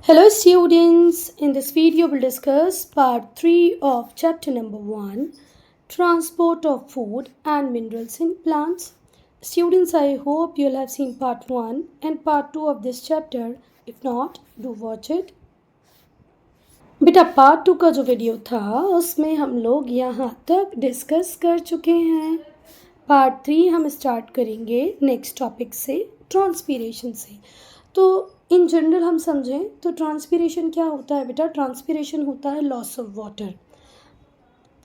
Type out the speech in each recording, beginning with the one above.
Hello students, in this video we'll discuss part 3 of chapter number 1, transport of food and minerals in plants. Students, I hope you'll have seen part 1 and part 2 of this chapter. If not, do watch it. बेटा part 2 का जो video था उसमें हम लोग यहाँ तक discuss कर चुके हैं। पार्ट 3 हम स्टार्ट करेंगे नेक्स्ट टॉपिक से, ट्रांसपीरेशन से। तो इन जनरल हम समझें तो ट्रांसपीरेशन क्या होता है बेटा? ट्रांसपीरेशन होता है लॉस ऑफ वाटर।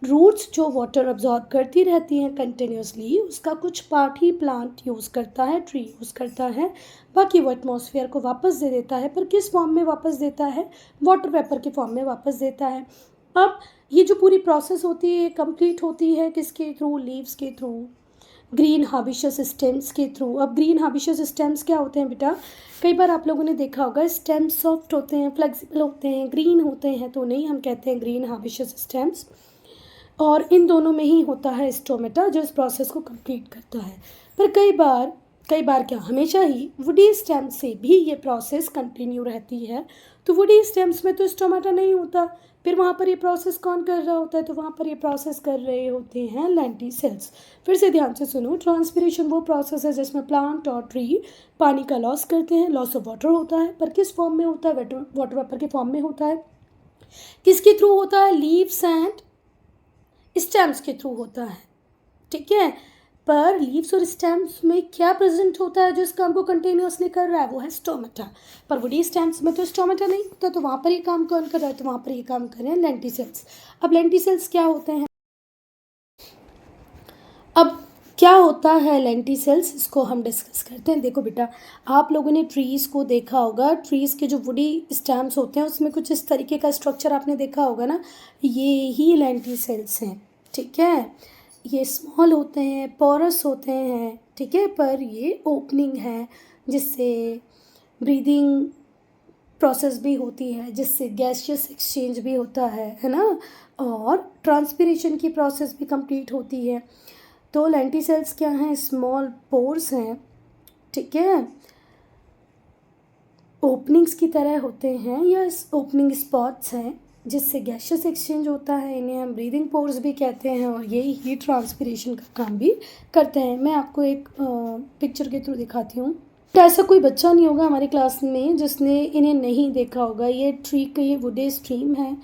रूट्स जो वाटर अब्जॉर्ब करती रहती हैं कंटिन्यूसली, उसका कुछ पार्ट ही प्लांट यूज़ करता है, ट्री यूज़ करता है, बाकी वो एटमॉस्फेयर को वापस दे देता है। पर किस फॉर्म में वापस देता है? वाटर वेपर के फॉर्म में वापस देता है। अब ये जो पूरी प्रोसेस होती है कंप्लीट होती है किसके थ्रू? लीव्स के थ्रू, ग्रीन हर्बिशियस स्टेम्स के थ्रू। अब ग्रीन हर्बिशियस स्टेम्स क्या होते हैं बेटा? कई बार आप लोगों ने देखा होगा स्टेम्स सॉफ्ट होते हैं, फ्लेक्सिबल होते हैं, ग्रीन होते हैं, तो नहीं हम कहते हैं ग्रीन हर्बिशियस स्टेम्स। और इन दोनों में ही होता है स्टोमेटा जो इस प्रोसेस को कंप्लीट करता है। पर कई बार क्या, हमेशा ही वुडी स्टेम से भी ये प्रोसेस कंटिन्यू रहती है। तो वुडी स्टेम्स में तो स्टोमेटा नहीं होता, फिर वहाँ पर ये प्रोसेस कौन कर रहा होता है? तो वहाँ पर ये प्रोसेस कर रहे होते हैं लेंटिसेल्स। फिर से ध्यान से सुनो, ट्रांसपीरेशन वो प्रोसेस है जिसमें प्लांट और ट्री पानी का लॉस करते हैं, लॉस ऑफ वाटर होता है। पर किस फॉर्म में होता है? वाटर वेपर के फॉर्म में होता है। किसके थ्रू होता है? लीव्स एंड स्टेम्स के थ्रू होता है, ठीक है। पर लीव्स और स्टेम्स में क्या प्रेजेंट होता है जो इस काम को कंटिन्यूसली कर रहा है? वो है स्टोमेटा। पर वुडी स्टेम्स में तो स्टोमेटा नहीं होता, तो वहाँ पर ये काम कौन कर रहा है? तो वहाँ पर ये काम कर रहे हैं लेंटिसेल्स। अब लेंटिसेल्स क्या होते हैं? अब क्या होता है लेंटिसेल्स, इसको हम डिस्कस करते हैं। देखो बेटा, आप लोगों ने ट्रीज़ को देखा होगा, ट्रीज़ के जो वुडी स्टेम्स होते हैं उसमें कुछ इस तरीके का स्ट्रक्चर आपने देखा होगा ना, ये ही लेंटिसेल्स हैं, ठीक है। ये स्मॉल होते हैं, पोरस होते हैं, ठीक है, पर ये ओपनिंग है जिससे ब्रीदिंग प्रोसेस भी होती है, जिससे गैसियस एक्सचेंज भी होता है ना, और ट्रांसपीरेशन की प्रोसेस भी कंप्लीट होती है। तो लेंटिसेल्स क्या हैं? स्मॉल पोर्स हैं, ठीक है, ओपनिंग्स की तरह होते हैं या ओपनिंग स्पॉट्स हैं जिससे गैसियस एक्सचेंज होता है। इन्हें हम ब्रीदिंग पोर्स भी कहते हैं और यही हीट ट्रांसपीरेशन का काम भी करते हैं। मैं आपको एक पिक्चर के थ्रू दिखाती हूँ। तो ऐसा कोई बच्चा नहीं होगा हमारी क्लास में जिसने इन्हें नहीं देखा होगा। ये ट्री का ये वुडी स्ट्रीम है,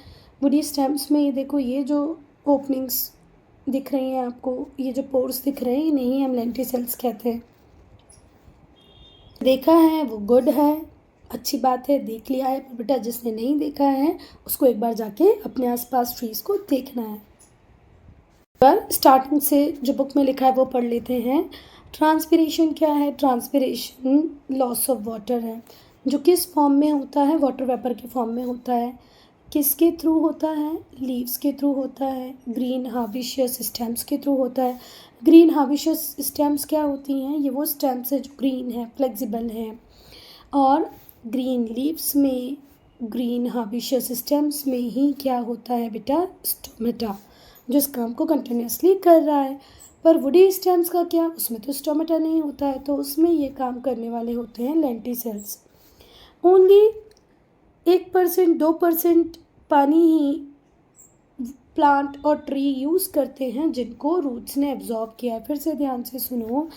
वुडी स्टेम्स में ये देखो, ये जो ओपनिंग्स दिख रही हैं आपको, ये जो पोर्स दिख रहे हैं, इन्हें ही हम लेंटिसेल्स कहते हैं। देखा है वो गुड है, अच्छी बात है, देख लिया है। पर बेटा जिसने नहीं देखा है उसको एक बार जाके अपने आसपास ट्रीज को देखना है। पर स्टार्टिंग से जो बुक में लिखा है वो पढ़ लेते हैं। ट्रांसपीरेशन क्या है? ट्रांसपीरेशन लॉस ऑफ वाटर है, जो किस फॉर्म में होता है? वाटर वेपर के फॉर्म में होता है। किसके थ्रू होता है? लीव्स के थ्रू होता है, ग्रीन हर्बिशियस स्टेम्स के थ्रू होता है। ग्रीन हर्बिशियस स्टेम्स क्या होती हैं? ये वो स्टेम्स है जो ग्रीन है, फ्लेक्सिबल हैं, और ग्रीन लीव्स में, ग्रीन हर्बिशियस स्टेम्स में ही क्या होता है बेटा? स्टोमेटा, जो इस काम को कंटिन्यूसली कर रहा है। पर वुडी स्टेम्स का क्या? उसमें तो स्टोमेटा नहीं होता है, तो उसमें ये काम करने वाले होते हैं लेंटिसेल्स। ओनली 1% 2% पानी ही प्लांट और ट्री यूज़ करते हैं जिनको रूट्स ने एब्जॉर्ब किया है। फिर से ध्यान से सुनो,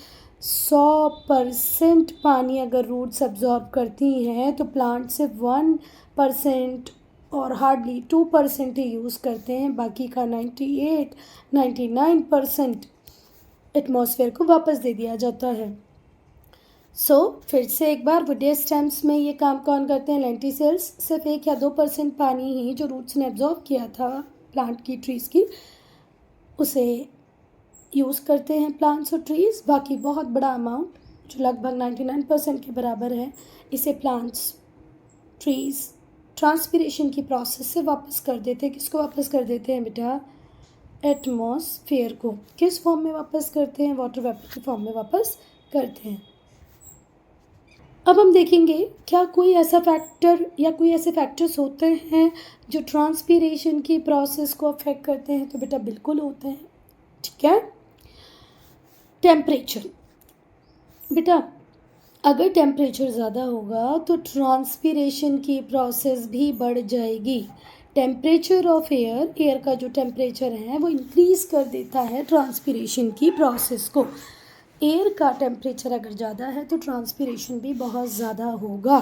100% पानी अगर रूट्स एब्जॉर्ब करती हैं तो प्लांट सिर्फ 1% और हार्डली 2% ही यूज़ करते हैं। बाकी का 99% एटमॉस्फेयर को वापस दे दिया जाता है। फिर से एक बार, वुडी स्टेम्स में ये काम कौन करते हैं? लेंटिसेल्स। सिर्फ 1 या 2% पानी ही जो रूट्स ने एब्जॉर्ब किया था प्लांट की, ट्रीज़ की, उसे यूज़ करते हैं प्लांट्स और ट्रीज़। बाकी बहुत बड़ा अमाउंट जो लगभग 99% के बराबर है, इसे प्लांट्स, ट्रीज़ ट्रांसपीरेशन की प्रोसेस से वापस कर देते हैं। किसको वापस कर देते हैं बेटा? एटमॉस्फेयर को। किस फॉर्म में वापस करते हैं? वाटर वेपर के फॉर्म में वापस करते हैं। अब हम देखेंगे क्या कोई ऐसा फैक्टर या कोई ऐसे फैक्टर्स होते हैं जो ट्रांसपीरेशन की प्रोसेस को अफेक्ट करते हैं? तो बेटा बिल्कुल होते हैं, ठीक है। टेम्परेचर, बेटा अगर टेम्परेचर ज़्यादा होगा तो ट्रांसपीरेशन की प्रोसेस भी बढ़ जाएगी। टेम्परेचर ऑफ एयर, एयर का जो टेम्परेचर है वो इंक्रीज़ कर देता है ट्रांसपीरेशन की प्रोसेस को। एयर का टेम्परेचर अगर ज़्यादा है तो ट्रांसपीरेशन भी बहुत ज़्यादा होगा।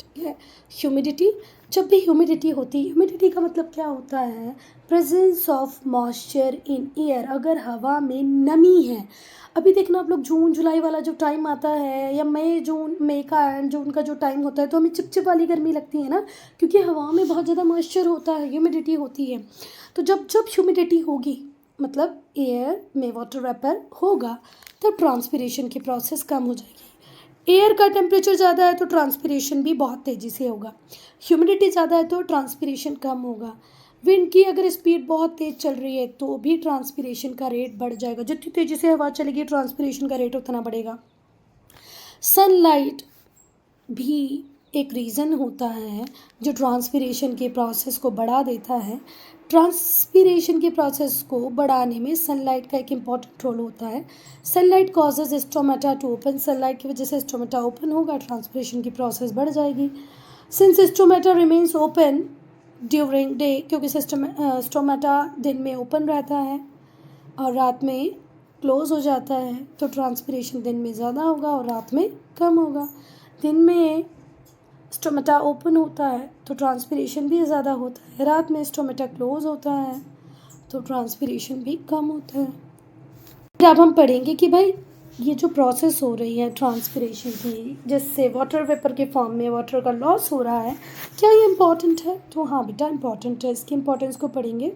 ठीक है। ह्यूमिडिटी, जब भी ह्यूमिडिटी होती है, ह्यूमिडिटी का मतलब क्या होता है? Presence of moisture in air, अगर हवा में नमी है। अभी देखना आप लोग, जून जुलाई वाला जो टाइम आता है, या मई का एंड जून का जो टाइम होता है, तो हमें चिपचिप वाली गर्मी लगती है ना, क्योंकि हवा में बहुत ज़्यादा मॉइस्चर होता है, ह्यूमिडिटी होती है। तो जब जब ह्यूमिडिटी होगी, मतलब एयर में वाटर वेपर होगा, तब ट्रांसपीरेशन की प्रोसेस कम हो जाएगी। एयर का टेम्परेचर ज़्यादा है तो ट्रांसपीरेशन भी बहुत तेज़ी से होगा। ह्यूमिडिटी ज़्यादा है तो ट्रांसपीरेशन कम होगा। विंड की अगर स्पीड बहुत तेज़ चल रही है तो भी ट्रांसपीरेशन का रेट बढ़ जाएगा। जितनी तेज़ी से हवा चलेगी ट्रांसपीरेशन का रेट उतना बढ़ेगा। सनलाइट भी एक रीज़न होता है जो ट्रांसपीरेशन के प्रोसेस को बढ़ा देता है। ट्रांसपीरेशन के प्रोसेस को बढ़ाने में सनलाइट का एक इम्पॉर्टेंट रोल होता है। Sunlight causes stomata to open, sunlight की वजह से स्टोमेटा ओपन होगा, ट्रांसपीरेशन की प्रोसेस बढ़ जाएगी। Since stomata remains open during day, क्योंकि स्टोमेटा दिन में ओपन रहता है और रात में क्लोज हो जाता है, तो ट्रांसपीरेशन दिन में ज़्यादा होगा और रात में कम होगा। दिन में स्टोमेटा ओपन होता है तो ट्रांसपीरेशन भी ज़्यादा होता है, रात में स्टोमेटा क्लोज होता है तो ट्रांसपीरेशन भी कम होता है। फिर अब हम पढ़ेंगे कि भाई ये जो प्रोसेस हो रही है ट्रांसपीरेशन की, जिससे वाटर वेपर के फॉर्म में वाटर का लॉस हो रहा है, क्या ये इम्पॉर्टेंट है? तो हाँ बेटा इम्पॉर्टेंट है, इसकी इम्पोर्टेंस को पढ़ेंगे।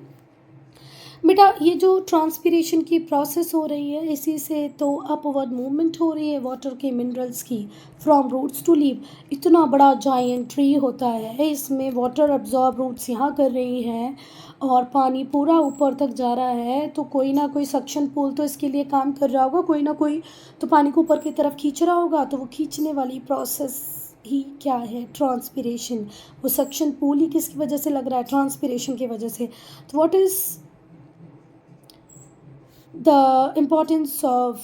बेटा ये जो ट्रांसपीरेशन की प्रोसेस हो रही है, इसी से तो अपवर्ड मूवमेंट हो रही है वाटर के मिनरल्स की, फ्रॉम रूट्स टू लीव। इतना बड़ा जायंट ट्री होता है, इसमें वाटर अब्जॉर्ब रूट्स यहाँ कर रही हैं और पानी पूरा ऊपर तक जा रहा है, तो कोई ना कोई सक्शन पुल तो इसके लिए काम कर रहा होगा, कोई ना कोई तो पानी को ऊपर की तरफ खींच रहा होगा। तो वो खींचने वाली प्रोसेस ही क्या है? ट्रांसपीरेशन। वो सक्शन पुल ही किसकी वजह से लग रहा है? ट्रांसपीरेशन की वजह से। तो what is the importance of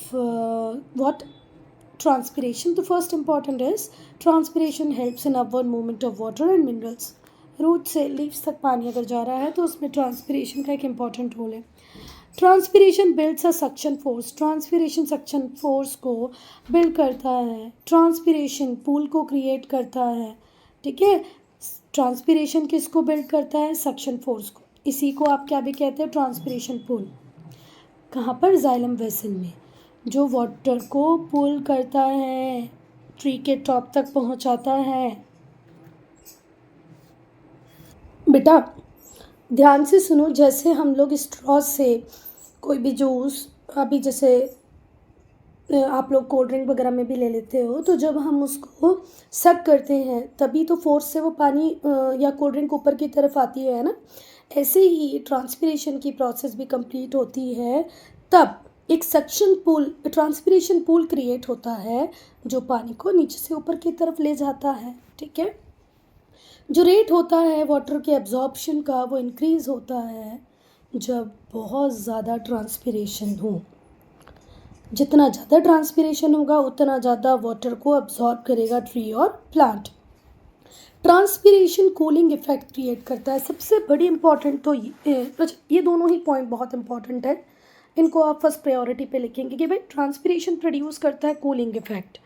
what transpiration? The first important is transpiration helps in upward movement of water and minerals. Root से लीव्स तक पानी अगर जा रहा है तो उसमें ट्रांसपीरेशन का एक इम्पॉर्टेंट रोल है। Transpiration builds a suction force, transpiration suction force को बिल्ड करता है, ट्रांसपीरेशन पूल को क्रिएट करता है। ठीक है, ट्रांसपीरेशन किसको बिल्ड करता है? सक्शन फोर्स को। इसी को आप क्या भी कहते हैं? Transpiration pull. कहाँ पर? जाइलम वेसल में, जो वाटर को पुल करता है, ट्री के टॉप तक पहुँचाता है। बेटा ध्यान से सुनो, जैसे हम लोग स्ट्रॉ से कोई भी जूस, अभी जैसे आप लोग कोल्ड ड्रिंक वगैरह में भी ले लेते हो, तो जब हम उसको सक करते हैं तभी तो फोर्स से वो पानी या कोल्ड ड्रिंक ऊपर की तरफ आती है ना। ऐसे ही ट्रांसपीरेशन की प्रोसेस भी कंप्लीट होती है, तब एक suction pool, transpiration pool create होता है जो पानी को नीचे से ऊपर की तरफ ले जाता है। ठीक है, जो रेट होता है वाटर के एब्जॉर्प्शन का वो इंक्रीज़ होता है जब बहुत ज़्यादा ट्रांसपीरेशन हो। जितना ज़्यादा ट्रांसपीरेशन होगा उतना ज़्यादा वाटर को अब्जॉर्ब करेगा ट्री और plant. Transpiration cooling effect create करता है। सबसे बड़ी इंपॉर्टेंट तो ये दोनों ही पॉइंट बहुत इंपॉर्टेंट है, इनको आप फर्स्ट प्रायोरिटी पे लिखेंगे कि भाई ट्रांसपीरेशन प्रोड्यूस करता है कूलिंग इफेक्ट।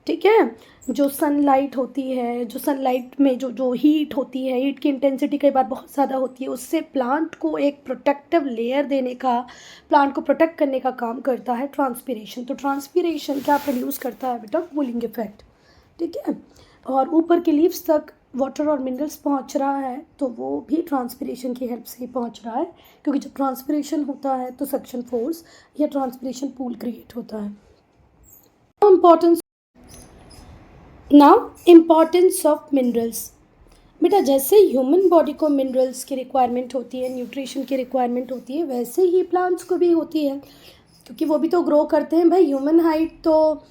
ठीक है, जो सनलाइट होती है, जो सनलाइट में जो जो हीट होती है, हीट की इंटेंसिटी कई बार बहुत ज़्यादा होती है, उससे प्लांट को एक प्रोटेक्टिव लेयर देने का, प्लांट को प्रोटेक्ट करने का काम करता है ट्रांसपीरेशन। तो ट्रांसपीरेशन क्या प्रोड्यूस करता है बेटा? Cooling effect. ठीक है, और ऊपर के लीव्स तक वाटर और मिनरल्स पहुंच रहा है तो वो भी ट्रांसपीरेशन की हेल्प से ही पहुंच रहा है, क्योंकि जब ट्रांसपीरेशन होता है तो सक्शन फोर्स या ट्रांसपीरेशन पूल क्रिएट होता है। Importance of minerals. बेटा जैसे ह्यूमन बॉडी को मिनरल्स की रिक्वायरमेंट होती है, न्यूट्रिशन की रिक्वायरमेंट होती है, वैसे ही प्लांट्स को भी होती है, क्योंकि वो भी तो ग्रो करते हैं। भाई ह्यूमन हाइट तो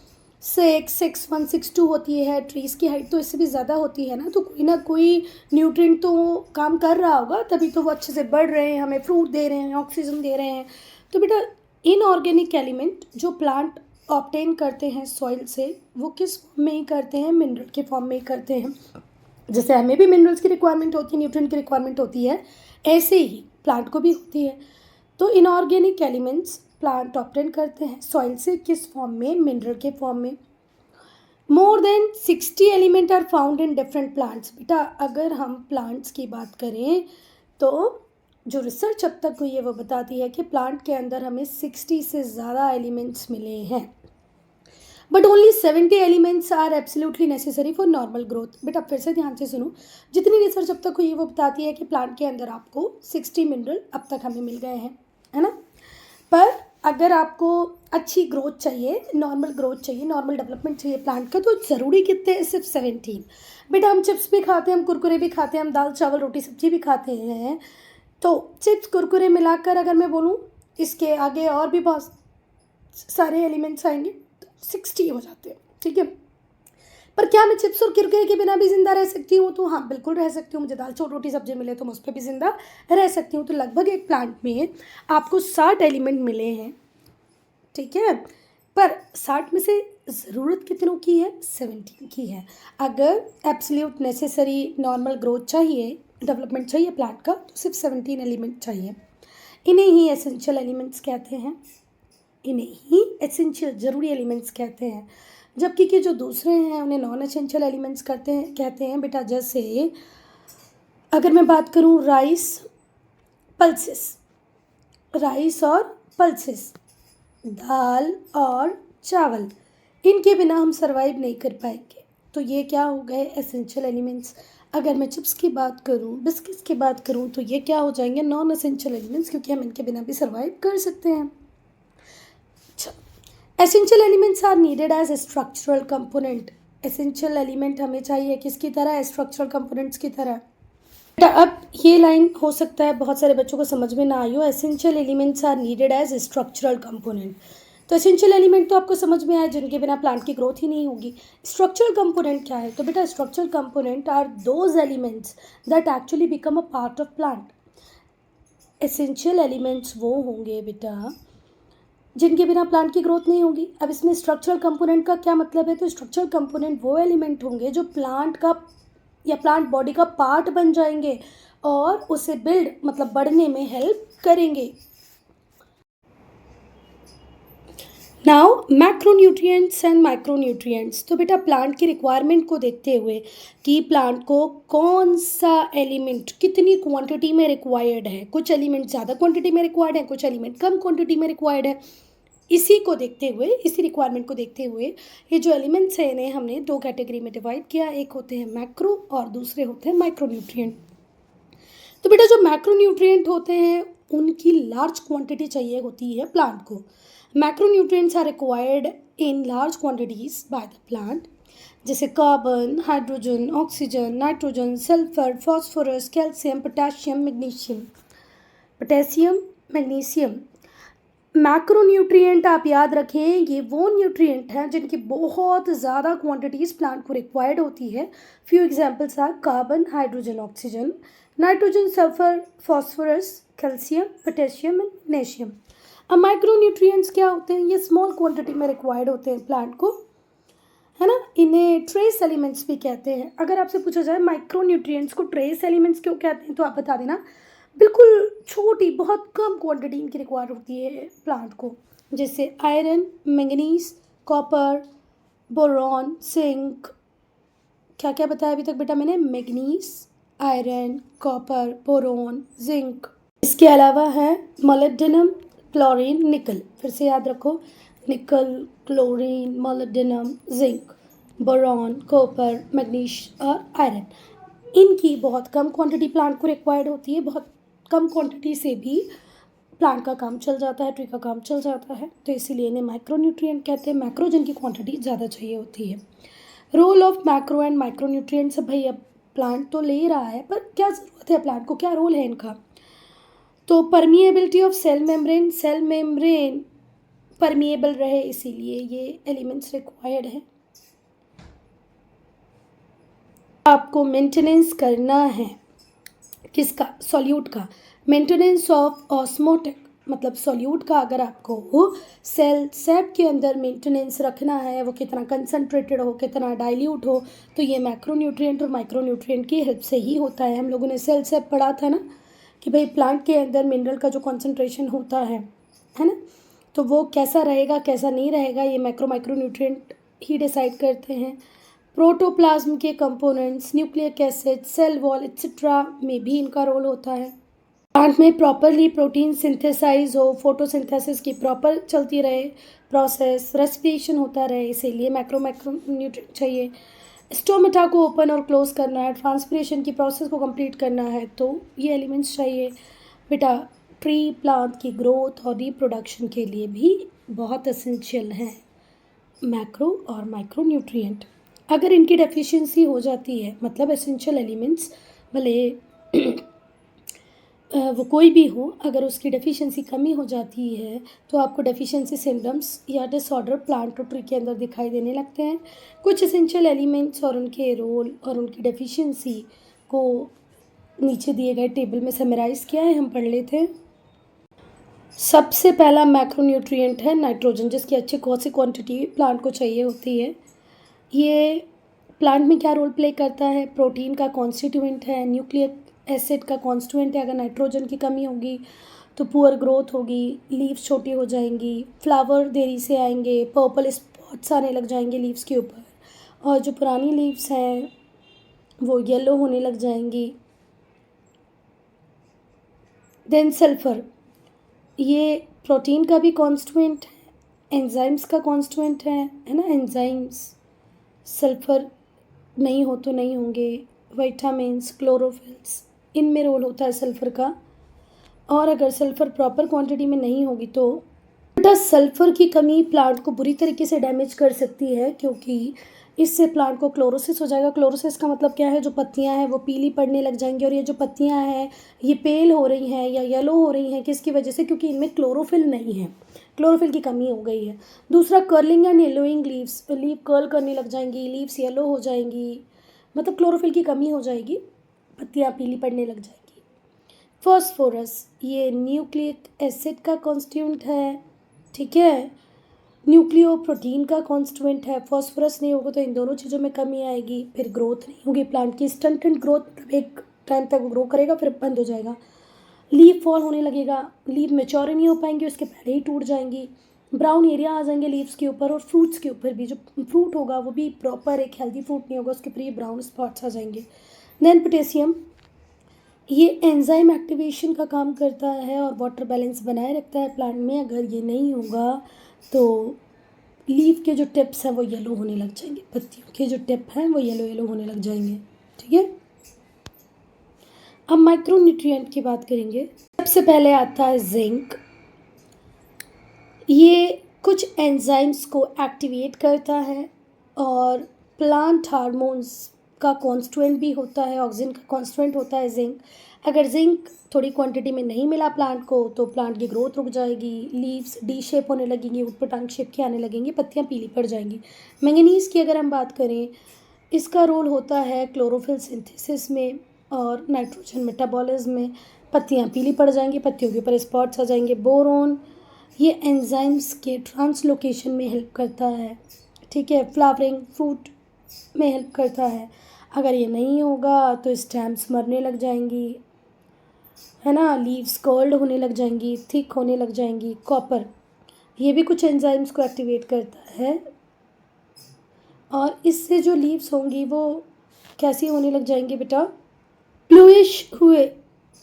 6'1", 6'2" होती है, ट्रीज़ की हाइट तो इससे भी ज़्यादा होती है ना, तो कोई ना कोई न्यूट्रिएंट तो काम कर रहा होगा, तभी तो वो अच्छे से बढ़ रहे हैं, हमें फ्रूट दे रहे हैं, ऑक्सीजन दे रहे हैं। तो बेटा इनऑर्गेनिक एलिमेंट जो प्लांट ऑब्टेन करते हैं सॉइल से वो किस फॉर्म में ही करते हैं, मिनरल के फॉर्म में ही करते हैं। जैसे हमें भी मिनरल्स की रिक्वायरमेंट होती है, न्यूट्रिएंट की रिक्वायरमेंट होती है, ऐसे ही प्लांट को भी होती है। तो इनऑर्गेनिक एलिमेंट्स प्लांट ऑब्टेन करते हैं सॉइल से किस फॉर्म में, मिनरल के फॉर्म में। More than 60 element are found in different plants. बेटा अगर हम प्लांट्स की बात करें तो जो रिसर्च अब तक हुई है वो बताती है कि प्लांट के अंदर हमें 60 से ज़्यादा एलिमेंट्स मिले हैं, but only 70 elements are absolutely necessary for normal growth. बेटा फिर से ध्यान से सुनो, जितनी रिसर्च अब तक हुई है वो बताती है कि प्लांट के अंदर आपको 60 मिनरल अब तक हमें मिल गए हैं, है ना। पर अगर आपको अच्छी ग्रोथ चाहिए, नॉर्मल ग्रोथ चाहिए, नॉर्मल डेवलपमेंट चाहिए प्लांट का, तो ज़रूरी कितने हैं, सिर्फ 17। बेटा हम चिप्स भी खाते हैं, हम कुरकुरे भी खाते हैं, हम दाल चावल रोटी सब्जी भी खाते हैं, तो चिप्स कुरकुरे मिलाकर अगर मैं बोलूँ इसके आगे और भी बहुत सारे एलिमेंट्स आएंगे तो 60 हो जाते हैं, ठीक है। पर क्या मैं चिप्स और कुरकुरे के बिना भी ज़िंदा रह सकती हूँ? तो हाँ बिल्कुल रह सकती हूँ। मुझे दाल चावल रोटी सब्जी मिले तो मैं उस पर भी ज़िंदा रह सकती हूँ। तो लगभग एक प्लांट में आपको 60 एलिमेंट मिले हैं, ठीक है। पर 60 में से ज़रूरत कितनों की है, 17 की है। अगर एब्सोल्यूट नेसेसरी नॉर्मल ग्रोथ चाहिए, डेवलपमेंट चाहिए प्लांट का, तो सिर्फ 17 एलिमेंट चाहिए। इन्हें ही एसेंशियल एलिमेंट्स कहते हैं, इन्हें ही एसेंशियल ज़रूरी एलिमेंट्स कहते हैं। जबकि कि जो दूसरे हैं उन्हें नॉन एसेंशियल एलिमेंट्स कहते हैं। बेटा जैसे अगर मैं बात करूँ राइस और पल्सेस, दाल और चावल, इनके बिना हम सरवाइव नहीं कर पाएंगे। तो ये क्या हो गए, एसेंशियल एलिमेंट्स। अगर मैं चिप्स की बात करूँ, बिस्किट्स की बात करूँ, तो ये क्या हो जाएंगे, नॉन एसेंशियल एलिमेंट्स, क्योंकि हम इनके बिना भी सरवाइव कर सकते हैं। अच्छा, essential elements are needed as structural component. Essential element हमें चाहिए किसकी तरह, स्ट्रक्चरल कंपोनेंट्स की तरह। अब ये लाइन हो सकता है बहुत सारे बच्चों को समझ में ना आई हो, essential elements are needed as structural component. तो एसेंशियल एलिमेंट तो आपको समझ में आया जिनके बिना प्लांट की ग्रोथ ही नहीं होगी। स्ट्रक्चरल कंपोनेंट क्या है, तो बेटा structural component are those elements that actually become a part of plant. Essential elements वो होंगे बेटा जिनके बिना प्लांट की ग्रोथ नहीं होगी। अब इसमें स्ट्रक्चरल कंपोनेंट का क्या मतलब है, तो स्ट्रक्चरल कंपोनेंट वो एलिमेंट होंगे जो प्लांट का या प्लांट बॉडी का पार्ट बन जाएंगे और उसे बिल्ड मतलब बढ़ने में हेल्प करेंगे। Now macronutrients and micronutrients. तो बेटा प्लांट की रिक्वायरमेंट को देखते हुए कि प्लांट को कौन सा एलिमेंट कितनी क्वांटिटी में रिक्वायर्ड है, कुछ एलिमेंट ज़्यादा क्वांटिटी में रिक्वायर्ड है, कुछ एलिमेंट कम क्वांटिटी में रिक्वायर्ड है, इसी को देखते हुए, इसी रिक्वायरमेंट को देखते हुए ये जो एलिमेंट्स हैं इन्हें हमने दो कैटेगरी में डिवाइड किया। एक होते हैं मैक्रो और दूसरे होते हैं माइक्रोन्यूट्रिएंट। तो बेटा जो मैक्रोन्यूट्रिएंट होते हैं उनकी लार्ज क्वांटिटी चाहिए होती है प्लांट को। Macronutrients are required in large quantities by the plant, जैसे carbon, hydrogen, oxygen, nitrogen, sulphur, phosphorus, calcium, magnesium. Macronutrient आप याद रखें, ये वो न्यूट्रिएंट हैं जिनकी बहुत ज़्यादा क्वांटिटीज़ प्लांट को रिक्वायर्ड होती है। Few examples are carbon, hydrogen, oxygen, nitrogen, sulphur, phosphorus, calcium, potassium and magnesium. अब माइक्रोन्यूट्रिएंट्स क्या होते हैं, ये स्मॉल क्वांटिटी में रिक्वायर्ड होते हैं प्लांट को, है ना। इन्हें ट्रेस एलिमेंट्स भी कहते हैं। अगर आपसे पूछा जाए माइक्रोन्यूट्रिएंट्स को ट्रेस एलिमेंट्स क्यों कहते हैं, तो आप बता देना। बिल्कुल छोटी, बहुत कम क्वांटिटी इनकी रिक्वायर होती है प्लांट को, जैसे iron, manganese, copper, boron, zinc. क्या क्या बताया अभी तक बेटा मैंने, manganese, iron, copper, boron, zinc. इसके अलावा है मोलिब्डेनम, क्लोरीन, निकल। फिर से याद रखो, निकल, chlorine, molybdenum, zinc, boron, copper, manganese और आयरन। इनकी बहुत कम क्वांटिटी प्लांट को रिक्वायर्ड होती है। बहुत कम क्वांटिटी से भी प्लांट का काम चल जाता है, ट्री का काम चल जाता है, तो इसीलिए इन्हें माइक्रोन्यूट्रिएंट कहते हैं। मैक्रो जिनकी क्वांटिटी ज़्यादा चाहिए होती है। Role of macro and micronutrients. भाई अब प्लांट तो ले रहा है पर क्या ज़रूरत है प्लांट को, क्या रोल है इनका, तो permeability of cell membrane permeable रहे, इसीलिए ये एलिमेंट्स रिक्वायर्ड है। आपको मेंटेनेंस करना है किसका, सॉल्यूट का। मेंटेनेंस ऑफ ऑस्मोटिक मतलब सॉल्यूट का अगर आपको सेल सेट के अंदर मेंटेनेंस रखना है, वो कितना कंसनट्रेटेड हो, कितना डाइल्यूट हो, तो ये मैक्रोन्यूट्रिएंट और माइक्रोन्यूट्रिएंट की हेल्प से ही होता है। हम लोगों ने सेल सेट पढ़ा था ना कि भाई प्लांट के अंदर मिनरल का जो कॉन्सेंट्रेशन होता है ना, तो वो कैसा रहेगा कैसा नहीं रहेगा ये माइक्रोन्यूट्रिएंट ही डिसाइड करते हैं। प्रोटोप्लाज्म के components, nucleic acid, cell wall etcetera में भी इनका रोल होता है। प्लांट में प्रॉपरली प्रोटीन सिंथेसाइज हो, फोटोसिंथेसिस की प्रॉपर चलती रहे प्रोसेस, रेस्पिरेशन होता रहे, इसीलिए मैक्रोन्यूट्रिएंट चाहिए। स्टोमेटा को ओपन और क्लोज करना है, ट्रांसपिरेशन की प्रोसेस को कंप्लीट करना है, तो ये एलिमेंट्स चाहिए। बेटा ट्री प्लांट की ग्रोथ और रिप्रोडक्शन के लिए भी बहुत एसेंशियल हैं मैक्रो और माइक्रोन्यूट्रिएंट। अगर इनकी डेफिशिएंसी हो जाती है, मतलब एसेंशियल एलिमेंट्स भले वो कोई भी हो, अगर उसकी डेफिशिएंसी कमी हो जाती है तो आपको डेफिशिएंसी सिम्टम्स या डिसऑर्डर प्लांट और ट्री के अंदर दिखाई देने लगते हैं। कुछ एसेंशियल एलिमेंट्स और उनके रोल और उनकी डेफिशिएंसी को नीचे दिए गए टेबल में समराइज़ किया है, हम पढ़ लेते हैं। सबसे पहला मैक्रोन्यूट्रिएंट है नाइट्रोजन, जिसकी अच्छी खासी क्वांटिटी प्लांट को चाहिए होती है। ये प्लांट में क्या रोल प्ले करता है? प्रोटीन का कॉन्स्टिट्यूएंट है, न्यूक्लिक एसिड का कॉन्स्टिट्यूएंट है। अगर नाइट्रोजन की कमी होगी तो पुअर ग्रोथ होगी, लीव्स छोटी हो जाएंगी, फ्लावर देरी से आएंगे, पर्पल स्पॉट्स आने लग जाएंगे लीव्स के ऊपर, और जो पुरानी लीव्स हैं वो येलो होने लग जाएंगी। देन सल्फर, ये प्रोटीन का भी कॉन्स्टिट्यूएंट है, एंजाइम्स का कॉन्स्टिट्यूएंट है ना। एंजाइम्स सल्फर नहीं हो तो नहीं होंगे। विटामिन्स, क्लोरोफिल्स, इनमें रोल होता है सल्फ़र का। और अगर सल्फ़र प्रॉपर क्वांटिटी में नहीं होगी तो बेटा सल्फ़र की कमी प्लांट को बुरी तरीके से डैमेज कर सकती है, क्योंकि इससे प्लांट को क्लोरोसिस हो जाएगा। क्लोरोसिस का मतलब क्या है? जो पत्तियां हैं वो पीली पड़ने लग जाएंगी, और ये जो पत्तियां हैं ये पेल हो रही हैं या येलो हो रही हैं, किसकी वजह से? क्योंकि इनमें क्लोरोफिल नहीं है, क्लोरोफिल की कमी हो गई है। दूसरा, curling and yellowing leaves, leave curl करने लग जाएंगी, लीव्स येलो हो जाएंगी, मतलब क्लोरोफिल की कमी हो जाएगी, पत्तियाँ पीली पड़ने लग जाएंगी। फॉस्फोरस, ये न्यूक्लिक एसिड का कॉन्स्टिट्यूएंट है, ठीक है, न्यूक्लियो प्रोटीन का कॉन्स्टिट्यूएंट है। फॉस्फोरस नहीं होगा तो इन दोनों चीज़ों में कमी आएगी, फिर ग्रोथ नहीं होगी प्लांट की, स्टंटेड ग्रोथ, मतलब एक टाइम तक ग्रो करेगा फिर बंद हो जाएगा। लीव फॉल होने लगेगा, लीव मेच्योर नहीं हो पाएंगी, उसके पहले ही टूट जाएंगी। ब्राउन एरिया आ जाएंगे लीव्स के ऊपर, और फ्रूट्स के ऊपर भी, जो फ्रूट होगा वो भी प्रॉपर एक हेल्दी फ्रूट नहीं होगा, उसके ऊपर ये ब्राउन स्पॉट्स आ जाएंगे। देन पोटेशियम, ये एंजाइम एक्टिवेशन का काम करता है और वाटर बैलेंस बनाए रखता है प्लांट में। अगर ये नहीं होगा तो लीफ के जो टिप्स हैं वो येलो होने लग जाएंगे, पत्तियों के जो टिप हैं वो येलो येलो होने लग जाएंगे, ठीक है। अब माइक्रोन्यूट्रिएंट की बात करेंगे। सबसे पहले आता है जिंक। ये कुछ एंजाइम्स को एक्टिवेट करता है और प्लांट हार्मोन्स का कॉन्स्टिट्यूएंट भी होता है, ऑक्सीजन का कॉन्स्टिट्यूएंट होता है जिंक। अगर जिंक थोड़ी क्वांटिटी में नहीं मिला प्लांट को तो प्लांट की ग्रोथ रुक जाएगी, लीव्स डी शेप होने लगेंगी, ऊटपटांग शेप की आने लगेंगी, पत्तियां पीली पड़ जाएंगी। मैंगनीज़ की अगर हम बात करें, इसका रोल होता है क्लोरोफिल सिंथेसिस में और नाइट्रोजन मेटाबॉलिज्म में। पत्तियां पीली पड़ जाएंगी, पत्तियों के ऊपर स्पॉट्स आ जाएंगे। बोरोन, ये एंजाइम्स के ट्रांसलोकेशन में हेल्प करता है, ठीक है, फ्लावरिंग, फ्रूट में हेल्प करता है। अगर ये नहीं होगा तो स्टेम्स मरने लग जाएंगी, है ना, लीव्स कर्ल्ड होने लग जाएंगी, थिक होने लग जाएंगी। कॉपर, ये भी कुछ एंजाइम्स को एक्टिवेट करता है और इससे जो लीव्स होंगी वो कैसी होने लग जाएंगी बेटा? ब्लूइश हुए,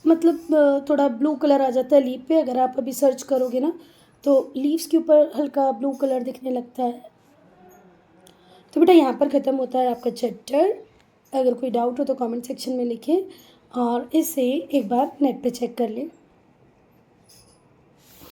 मतलब थोड़ा ब्लू कलर आ जाता है लीफ पे। अगर आप अभी सर्च करोगे ना तो लीव्स के ऊपर हल्का ब्लू कलर दिखने लगता है। तो बेटा यहाँ पर ख़त्म होता है आपका चैप्टर। अगर कोई डाउट हो तो कमेंट सेक्शन में लिखें और इसे एक बार नेट पे चेक कर लें।